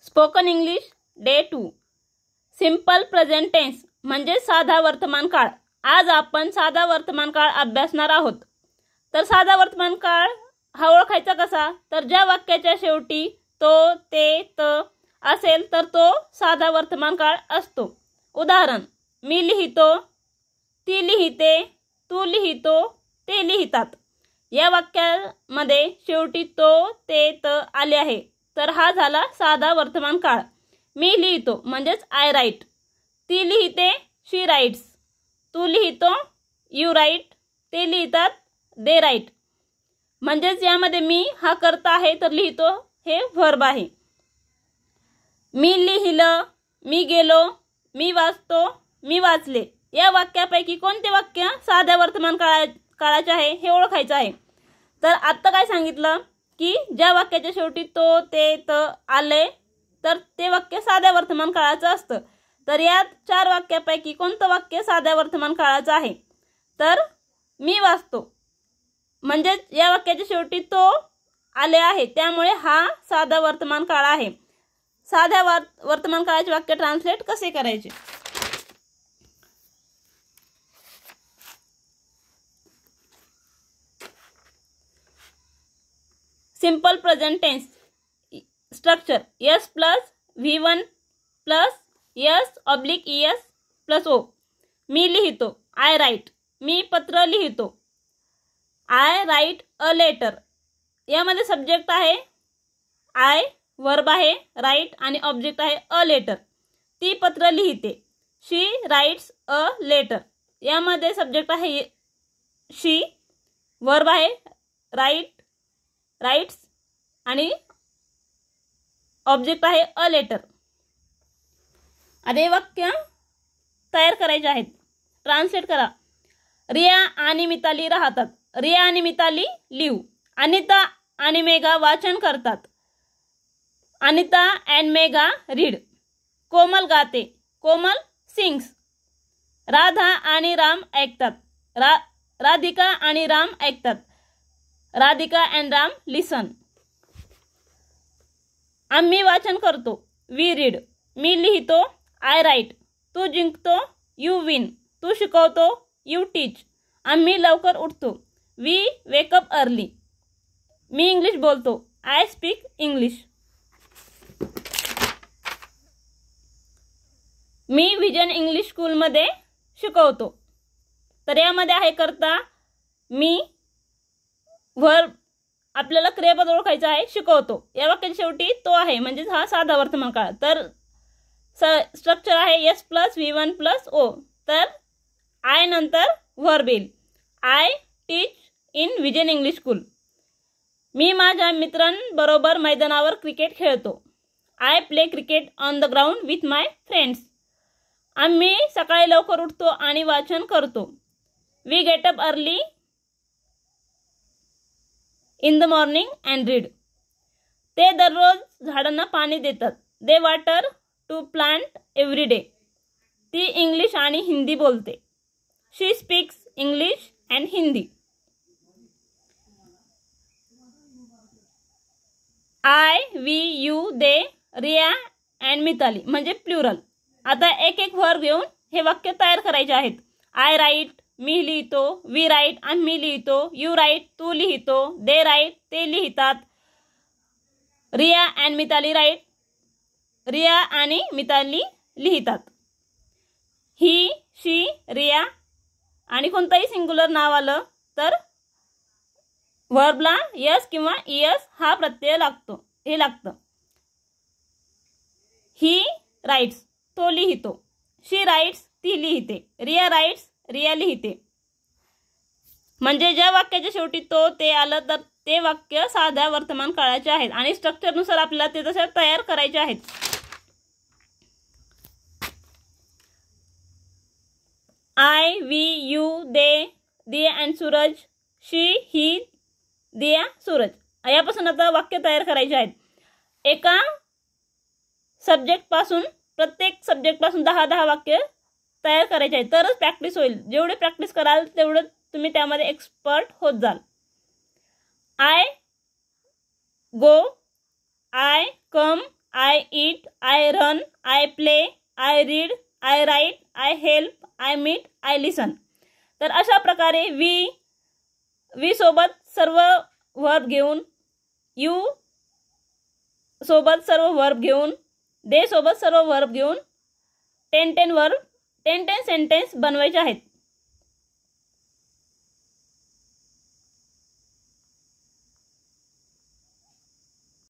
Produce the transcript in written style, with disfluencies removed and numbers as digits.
Spoken English day 2 simple present tense म्हणजे साधा वर्तमान काळ। आज आपण साधा वर्तमान काळ अभ्यासणार आहोत। तर साधा वर्तमान काळ हा ओळखायचा कसा? तर ज्या वाक्याच्या शेवटी तो, ते, त असेल तर तो साधा वर्तमान काळ असतो। उदाहरण, मी लिहितो, ती लिहिते, तू लिहितो, ते लिहितात। या वाक्यामध्ये शेवटी तो, ते, त आले आहे तर हा झाला साधा वर्तमान काळ। मी लिहितो म्हणजेच आय राईट, ती लिहिते शी राईट्स, तू लिहितो यू राईट, ते लिहितात दे राईट। म्हणजेच यामध्ये मी हा कर्ता आहे तर लिहितो हे व्हर्ब आहे। मी लिहिलं, मी गेलो, मी वाचतो, मी वाचले। या वाक्यापैकी कोणते वाक्य साध्या वर्तमान काळाचे आहे हे ओळखायचे आहे। तर आता काय सांगितलं की ज्या वाक्याच्या शेवटी तो, ते, त आले तर ते वाक्य साध्या वर्तमान काळाचं असतं। तर या 4 वाक्यापैकी कोणतं वाक्य साध्या वर्तमान काळाचं आहे? तर मी वाचतो म्हणजे या वाक्याच्या शेवटी तो आले आहे त्यामुळे हा साधा वर्तमान काळ आहे। साध्या वर्तमान काळाचे वाक्य ट्रान्सलेट कसे करायचे? Simple present tense structure S plus V1 plus S oblique ES plus O। मी लिहितो आय राईट, मी पत्र लिहितो आय राईट अ लेटर। यामध्ये सब्जेक्ट आहे आय, वर्ब आहे राईट आणि ऑब्जेक्ट आहे अ लेटर। ती पत्र लिहिते शी राईट्स अ लेटर। यामध्ये सब्जेक्ट आहे शी, वर्ब आहे राईट्स आणि ऑब्जेक्ट आहे अ लेटर। आता वाक्य तयार करायचे आहेत। ट्रान्सलेट करा। रिया आणि मिताली राहतात। रिया आणि मिताली लिव। अनिता आणि मेघा वाचन करतात। Anita and Megha read. कोमल गाते, कोमल सिंग्स। राधा आणि राम ऐकतात। राधिका आणि राम ऐकतात। राधिका अँड राम लिसन। आम्ही वाचन करतो वी रीड। मी लिहितो आय राईट, तू जिंकतो यू विन, तू शिकवतो यू टीच। आम्ही लवकर उठतो वी वेक अप अर्ली। मी इंग्लिश बोलतो आय स्पीक इंग्लिश। मी विजन इंग्लिश स्कूलमध्ये शिकवतो। तर यामध्ये आहे कर्ता मी, वर्ब आपल्याला क्रियापद ओळखायचं आहे शिकवतो। या वाक्याच्या शेवटी तो आहे म्हणजे हा साधा वर्तमान काळ। तर स्ट्रक्चर आहे S plus V1 plus O। तर आय नंतर वर्ब येईल I teach in Vision English school. मी माझ्या मित्रांबरोबर मैदानावर क्रिकेट खेळतो I play cricket on the ground with my friends. आम्ही सकाळी लवकर उठतो आणि वाचन करतो we get up early in the morning and read. ते दररोज झाडांना पाणी देतात they water to plant every day. ती इंग्लिश आणि हिंदी बोलते she speaks English and Hindi. I, we, you, they, Riya and Mitali म्हणजे प्लुरल। आता एक एक वर्ब घेऊन हे वाक्य तयार करायचे आहेत। आय राईट, मी लिहितो, वी राईट आम्ही लिहितो, यू राईट तू लिहितो, दे राईट ते लिहितात, रिया अँड मिताली राईट रिया आणि मिताली लिहितात। ही, शी, रिया आणि कोणताही सिंग्युलर नाव आलं तर वर्बला यस किंवा ES हा प्रत्यय लागतो हे लागतं। ही राईट्स, तो लिहितो, शी राईट्स ती लिहिते, रिया राईट्स रिया लिहिते। म्हणजे ज्या वाक्याच्या शेवटी तो, ते आलं तर ते वाक्य साध्या वर्तमान काळाचे आहेत आणि स्ट्रक्चरनुसार आपल्याला ते तसे तयार करायचे आहेत। I, we, you, they, Diya and Suraj, she, he, Diya, Suraj. यापासून आता वाक्य तयार करायचे आहेत। एका सब्जेक्ट पासून प्रत्येक सब्जेक्ट पासून 10-10 वाक्य तयार करायचे आहेत तरच प्रॅक्टिस होईल। जेवढे प्रॅक्टिस कराल तेवढं तुम्ही त्यामध्ये एक्सपर्ट होत जाल। I go, I come, I eat, I run, I play, I read, I write, I help, I meet, I listen. तर अशा प्रकारे वी सोबत सर्व वर्ब घेऊन, यू सोबत सर्व वर्ब घेऊन, दे सोबत सर्व वर्ब घेऊन 10 सेंटेन्स बनवायचे आहेत.